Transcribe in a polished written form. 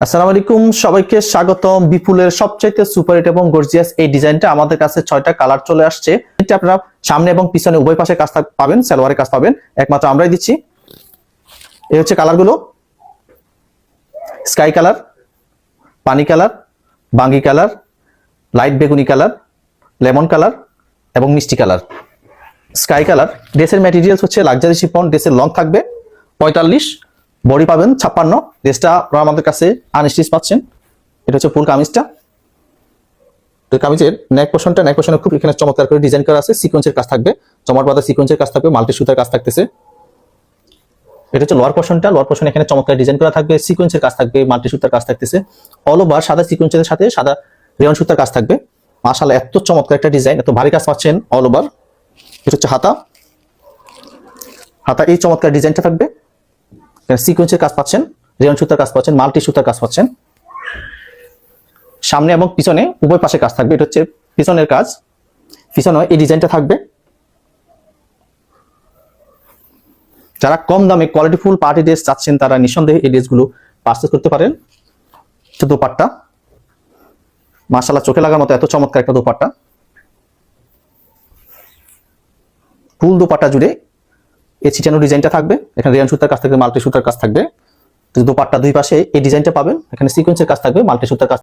আসসালামু আলাইকুম, সবাইকে স্বাগতম। বিপুলের সবচাইতে সুপার হিট এবং গর্জিয়াস এই ডিজাইনটা আমাদের কাছে 6টা কালার চলে আসছে। এটা আপনারা সামনে এবং পিছনে উভয় পাশে কাজ পাবেন, সালোয়ারের কাজ পাবেন, একমাত্র আমরাই দিচ্ছি। এই হচ্ছে কালারগুলো: স্কাই কালার, পানি কালার, বাঙ্গি কালার, লাইট বেগুনি কালার, লেমন কালার এবং মিষ্টি কালার। স্কাই কালার ড্রেসের ম্যাটেরিয়ালস হচ্ছে লাক্সারি শিফন। ড্রেসের লং থাকবে 45, বডি পাবেন 56। ড্রেসটা আপনারা আমাদের কাছে আনস্টিচ পাচ্ছেন। এটা হচ্ছে ফুল কামিজটা। কামিজের নেক পোর্শনে খুব এখানে চমৎকার করে ডিজাইন করা আছে, সিকোয়েন্সের কাজ থাকবে, চমৎকার পাতা সিকোয়েন্সের কাজ থাকবে, মাল্টি সুতার কাজ থাকতেছে। এটা হচ্ছে লোয়ার পোর্শন, এখানে চমৎকার ডিজাইন করা থাকবে, সিকোয়েন্সের কাজ থাকবে, মাল্টি সুতার কাজ থাকতেছে। অল ওভার সাদা সিকোয়েন্সের সাথে সাদা রেয়ন সুতার কাজ থাকবে। মাশাআল্লাহ, এত চমৎকার একটা ডিজাইন, এত ভারী কাজ পাচ্ছেন অল ওভার। এটা হচ্ছে হাতা এই চমৎকার ডিজাইনটা থাকবে, সিকোয়েন্সের কাজ পাচ্ছেন, রেয়ন সুতার কাজ পাচ্ছেন, মাল্টি সুতার কাজ পাচ্ছেন। সামনে এবং পিছনে উভয় পাশে কাজ থাকবে। এটা হচ্ছে পিছনের কাজ, পিছনে এই ডিজাইনটা থাকবে। যারা কম দামে কোয়ালিটিফুল পার্টি ড্রেস চাচ্ছেন তারা নিঃসন্দেহে এই ড্রেসগুলো পারচেজ করতে পারেন। দোপাট্টা মাশাআল্লাহ, চোখে লাগার মতো এত চমৎকার একটা দোপাট্টা। ফুল দোপাট্টা জুড়ে এই ছিটানো ডিজাইনটা থাকবে, এখানে রেয়ন সুতার কাজ থাকবে, মাল্টি সুতার কাজ থাকবে। দোপাট্টা দুই পাশে এই ডিজাইনটা পাবেন, এখানে সিকোয়েন্সের কাজ থাকবে, মাল্টি সুতার কাজ